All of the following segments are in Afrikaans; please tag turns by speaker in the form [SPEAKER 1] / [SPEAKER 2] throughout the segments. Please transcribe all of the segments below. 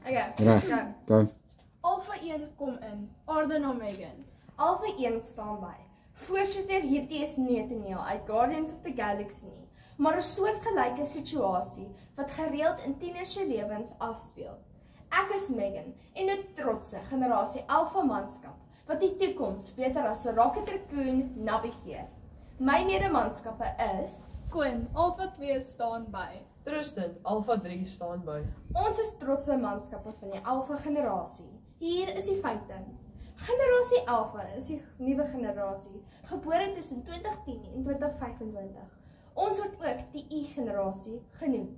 [SPEAKER 1] Okay,
[SPEAKER 2] Reg, go.
[SPEAKER 3] Alpha 1 kom in, Aarde na Megan.
[SPEAKER 1] Alpha 1 staan by. Voorsitter, hierdie is nie 'n toneel uit Guardians of the Galaxy nie, maar 'n soortgelyke situasie wat gereeld in tieners se lewens afspeel. Ek is Megan en 'n trotse generasie Alpha manskap wat die toekoms beter as 'n Rocket Raccoon navigeer. My medemanskappe is
[SPEAKER 3] Quinn, Alpha 2 staan by.
[SPEAKER 4] Tristan, Alpha 3 staan by.
[SPEAKER 1] Ons is trotse manskappe van die Alpha generasie. Hier is die feite. Generasie Alpha is die nuwe generasie, gebore tussen 2010 en 2025. Ons word ook die I-generasie genoem.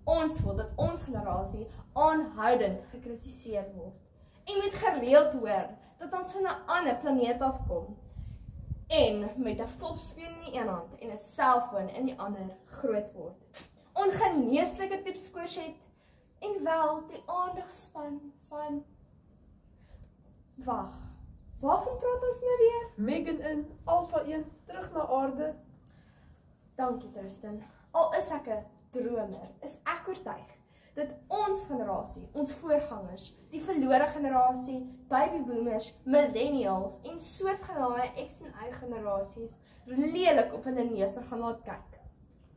[SPEAKER 1] Ons voel dat ons generasie aanhoudend gekritiseer word. En moet gereeld hoor dat ons van 'n ander planeet afkom en met 'n volksskrin in die een hand en 'n selfoon in die ander groot word. Ongeneeslike toetskoers het en wel die aandagspan van Wag, waarvan praat ons nou weer?
[SPEAKER 4] Megan in, Alpha 1, terug na aarde.
[SPEAKER 1] Dankie Tristan. Al is ek 'n dromer, is ek oortuig dat ons generasie, ons voorgangers, die verlore generasie, babyboomers, millennials en soortgelyke X en Y generasies lelik op hulle neuse gaan laat kyk.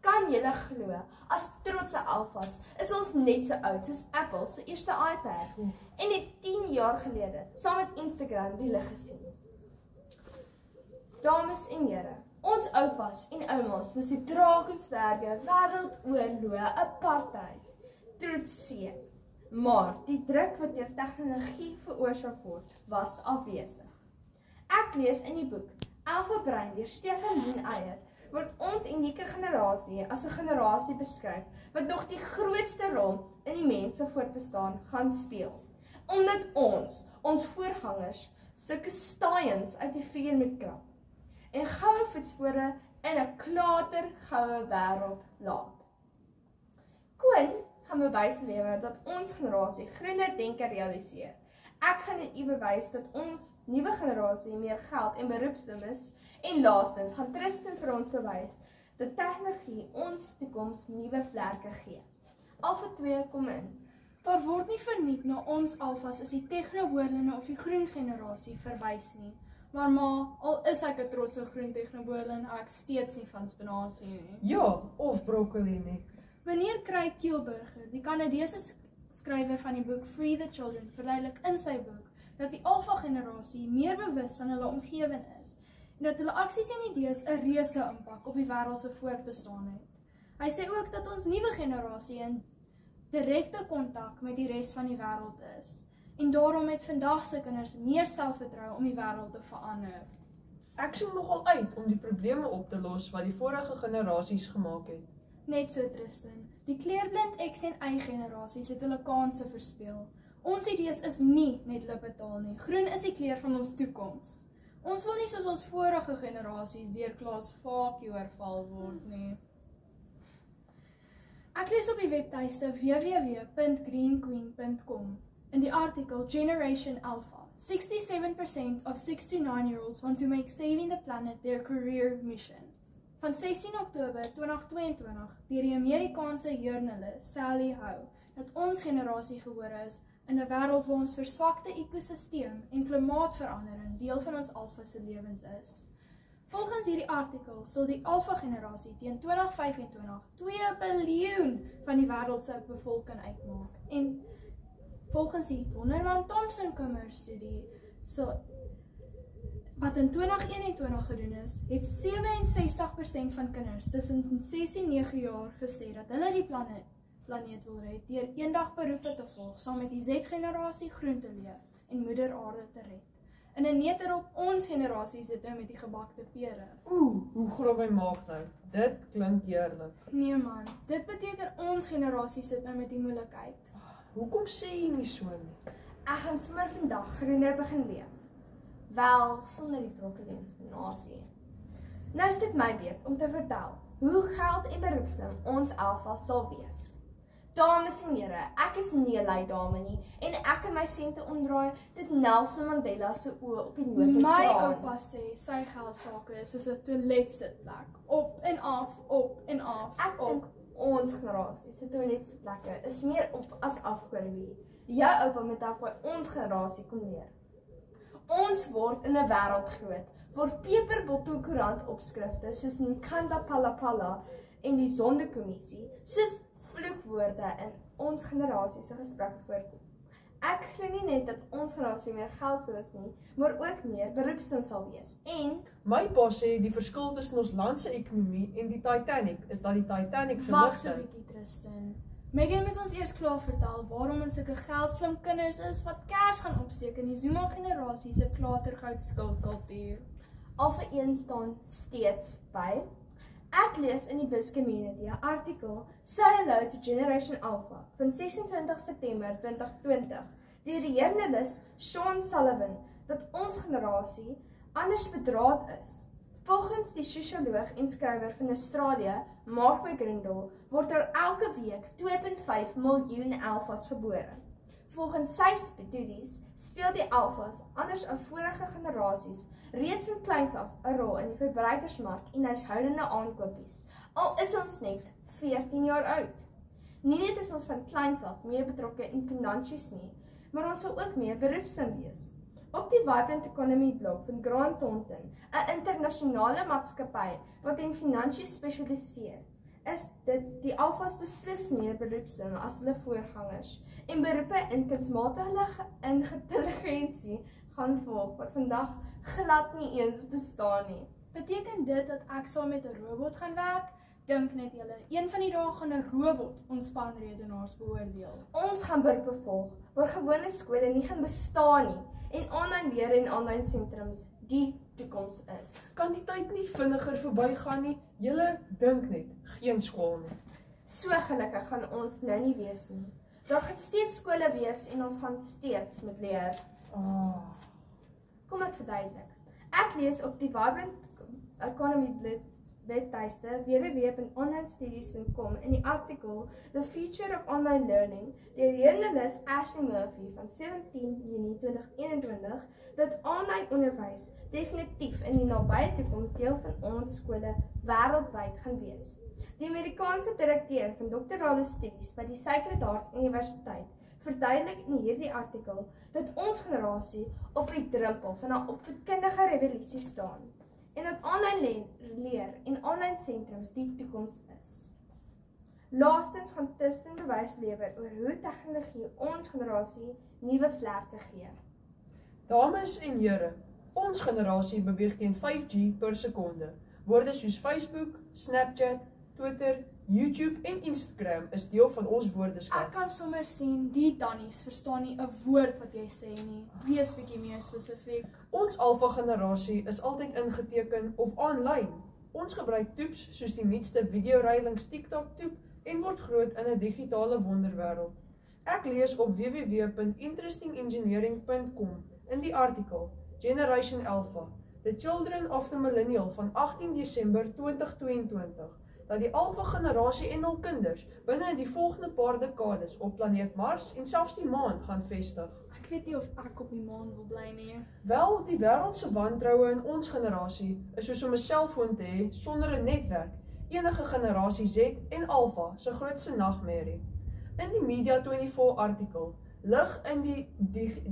[SPEAKER 1] Kan julle glo, as trotse alfas is ons net so oud soos Apple se eerste iPad en het 10 jaar gelede saam met Instagram die lig gesien. Dames en here, ons oupas en oumas moes die Drakensberge wêreldoorloë apartheid trotseer. Maar die druk wat deur tegnologie veroorsaak word, was afwesig. Ek lees in die boek Alpha Brain deur Stefan Dean Eyre word ons unieke generasie as 'n generasie beskryf wat nog die grootste rol in die mens se voortbestaan gaan speel. Omdat ons voorgangers, sulke staaiens uit die vuur moet krap en goue voetspore in 'n klatergoue wêreld laat. Quinn gaan bewys lewer dat ons generasie groener denke realiseer. Ek gaan aan u bewys dat ons nuwe generasie meer geld en beroepsdom is en laastens gaan Tristan vir ons bewys dat tegnologie ons toekoms nuwe vlerke gee. Alpha 2 kom in.
[SPEAKER 3] Daar word nie verniet na ons alfas is die tegnoboorlinge of die groen generasie verwys nie. Maar al is ek 'n trotse groen tegnoboorlin, ek steeds nie van spinasie nie.
[SPEAKER 4] Ja, of broccoli nie.
[SPEAKER 3] Meneer Craig Kielburger, die Kanadese skrywer van die boek Free the Children, verduidelik in sy boek dat die alfa generasie meer bewus van hulle omgewing is en dat hulle aksies en idees 'n reuse impak op die wêreld se voortbestaan het. Hy sê ook dat ons nuwe generasie in direkte kontak met die res van die wêreld is en daarom het vandag se kinders meer selfvertroue om die wêreld te verander.
[SPEAKER 4] Ek sien nogal uit om die probleme op te los wat die vorige generasies gemaak het.
[SPEAKER 3] Net so Tristan, die kleurblind X en Y generasies het hulle kansse verspeel. Ons idees is nie net lippetaal nie. Groen is die kleur van ons toekoms. Ons wil nie soos ons vorige generasies deur Klaas Vakie oorval word nie. Ek lees op die webtuiste www.greenqueen.com in die artikel Generation Alpha. 67% of 6 to 9-year-olds want to make saving the planet their career mission. Van 16 Oktober 2022 deur die Amerikaanse joernalis Sally Howe dat ons generasie gebore is in 'n wêreld waar ons verswakte ekosisteem en klimaatsverandering deel van ons alfa se lewens is. Volgens hierdie artikel sal die alfa generasie teen 2025 2 biljoen van die wêreld se bevolking uitmaak. En volgens die Wonderman Thompson-Kummer studie wat in 2021 gedoen is, het 67% van kinders tussen 6 en 9 jaar gesê dat hulle die planeet wil red deur eendag beroepe te volg saam met die Z-generasie groen te leef en moeder aarde te red. In 'n neter op ons generasie sit nou met die gebakte pere.
[SPEAKER 4] Hoe groot my maag nou. Dit klink heerlik.
[SPEAKER 3] Nee man, dit beteken ons generasie sit nou met die moeilikheid.
[SPEAKER 4] Hoekom sê jy nie so nie?
[SPEAKER 1] Ek gaan sommer vandag groener begin leef. Wel, sonder die broccoli en spinasie. Nou is dit my beurt om te vertel hoe geld en beroepsdom ons alfa sal wees. Dames en here, ek is nie 'n lui dame nie en ek en my sente omdraai dit Nelson Mandela se oë op die noot.
[SPEAKER 3] My oupa sê sy geldsake is soos 'n toiletsitplek, op en af, op en af.
[SPEAKER 1] Ek dink ons generasie se toiletsitplekke is meer op as af, Corrie. Jou oupa moet dalk by ons generasie kom leer. Ons word in 'n wêreld groot waar peperbottelkoerant opskrifte soos Nkanda Palapala en die Sondekommissie soos vloekwoorde in ons generasie se gesprekke voorkom. Ek glo nie net dat ons generasie meer geld sou hê nie, maar ook meer beroepsin sal wees. En
[SPEAKER 4] My pa sê die verskil tussen ons land se ekonomie en die Titanic is dat die Titanic se
[SPEAKER 3] Wag
[SPEAKER 4] lug
[SPEAKER 3] so 'n
[SPEAKER 4] sink.
[SPEAKER 3] bietjie, Tristan. Megan moet ons eers klaar vertel waarom ons sulke geldslim kinders is wat kers gaan opsteek in die Zuma generasie se klatergoud skuldkultuur.
[SPEAKER 1] Alpha 1 staan steeds by. Ek lees in die Biz Community 'n artikel Say Hello to Generation Alpha van 26 September 2020 deur die joernalis Sean Sullivan dat ons generasie anders bedraad is. Volgens die sosioloog en skrywer van Australië, Mark McGrindle, word daar elke week 2.5 miljoen alfas gebore. Volgens sy studies speel die alfas, anders as vorige generasies, reeds van kleins af 'n rol in die verbruikersmark en huishoudende aankopies, al is ons net 14 jaar oud. Nie net is ons van kleins af meer betrokke in finansies nie, maar ons sal ook meer beroepsin wees. Op die Vibrant Economy blog van Grant Thornton, 'n internasionale maatskappy wat in finansies spesialiseer, is dit die alfas beslis meer beroepsin as hulle voorgangers en beroepe in kunsmatige intelligensie gaan volg wat vandag glad nie eens bestaan nie.
[SPEAKER 3] Beteken dit dat ek saam met 'n robot gaan werk? Dink net julle, een van die dae gaan 'n robot ons spanredenaars beoordeel.
[SPEAKER 1] Ons gaan beroepe volg waar gewone skole nie gaan bestaan nie en aanlyn leer en aanlyn sentrums die toekoms is.
[SPEAKER 4] Kan die tyd nie vinniger verbygaan nie? Julle dink net, geen skool nie.
[SPEAKER 1] So gelukkig gaan ons nou nie wees nie. Daar gaan steeds skole wees en ons gaan steeds moet leer. Kom ek verduidelik. Ek lees op die Vibrant Economy webtuiste www.onlinestudies.com in die artikel The Future of Online Learning deur joernalis Ashley Murphy van 17 Junie 2021 dat aanlyn onderwys definitief in die nabye toekoms deel van ons skole wêreldwyd gaan wees. Die Amerikaanse direkteur van doktorale studies by die Sacred Heart Universiteit verduidelik in hierdie artikel dat ons generasie op die drempel van 'n opvoedkundige revolusie staan en dat aanlyn leer en aanlyn sentrums die toekoms is. Laastens gaan Tristan bewys lewer oor hoe tegnologie ons generasie nuwe vlerke gee.
[SPEAKER 4] Dames en here, ons generasie beweeg teen 5G per sekonde. Woorde soos Facebook, Snapchat, Twitter, YouTube en Instagram is deel van ons woordeskat.
[SPEAKER 3] Ek kan sommer sien die tannies verstaan nie 'n woord wat jy sê nie. Wees bietjie meer spesifiek.
[SPEAKER 4] Ons alfa generasie is altyd ingeteken of aanlyn. Ons gebruik toeps soos die nuutste videoreilings TikTok toep en word groot in 'n digitale wonderwêreld. Ek lees op www.interestingengineering.com in die artikel Generation Alpha, The Children of the Millennial van 18 Desember 2022. Dat die alfa generasie en hul kinders binne die volgende paar dekades op planeet Mars en selfs die maan gaan vestig.
[SPEAKER 3] Ek weet nie of ek op die maan wil bly nie.
[SPEAKER 4] Wel, die wêreld se wantroue in ons generasie is soos om 'n selfoon te hê sonder 'n netwerk. Enige generasie Z en Alpha se grootste nagmerrie. In die Media 24 artikel Lig in die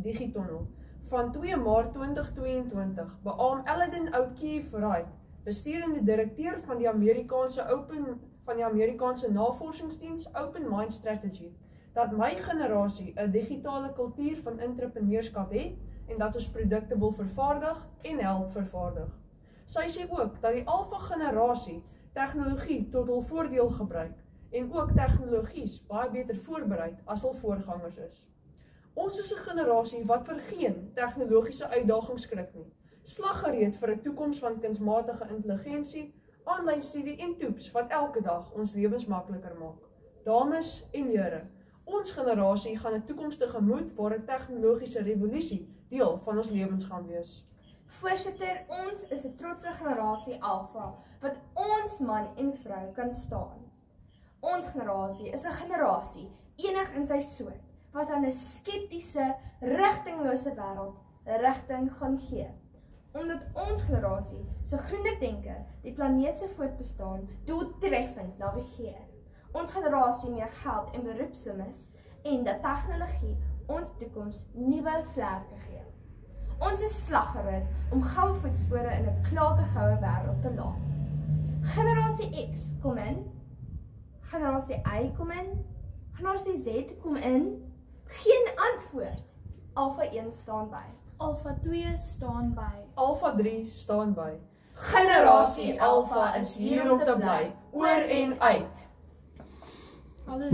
[SPEAKER 4] digitunnel van 2 Maart 2022 beaam Eldon O'Keefe Wright, bestuurende direkteur van die Amerikaanse navorsingsdiens Open Mind Strategy, dat my generasie 'n digitale kultuur van entrepreneurskap het en dat ons produkte wil vervaardig en help vervaardig. Sy sê ook dat die alfa generasie tegnologie tot hul voordeel gebruik en ook tegnologies baie beter voorberei as hul voorgangers is. Ons is 'n generasie wat vir geen tegnologiese uitdagings skrik nie. Slaggereed vir 'n toekoms van kunsmatige intelligensie, aanlyn studie en toeps wat elke dag ons lewens makliker maak. Dames en here, ons generasie gaan 'n toekoms tegemoet waar 'n tegnologiese revolusie deel van ons lewens gaan wees.
[SPEAKER 1] Voorsitter, ons is 'n trotse generasie Alpha wat ons man en vrou kan staan. Ons generasie is 'n generasie enig in sy soort wat aan 'n skeptiese, rigtinglose wêreld rigting gaan gee. Omdat ons generasie se groener denke die planeet se voortbestaan doeltreffend navigeer. Ons generasie meer geld en beroepslim is en dat tegnologie ons toekoms nuwe vlerke gee. Ons is slaggerig om goue voetspore in 'n klatergoue wêreld te laat. Generasie X kom in, generasie Y kom in, generasie Z kom in, geen antwoord. Alpha 1 staan by.
[SPEAKER 3] Alpha 2 staan by.
[SPEAKER 4] Alpha 3 staan by.
[SPEAKER 1] Generasie Alpha is hier om te bly, oor en uit.
[SPEAKER 3] Alles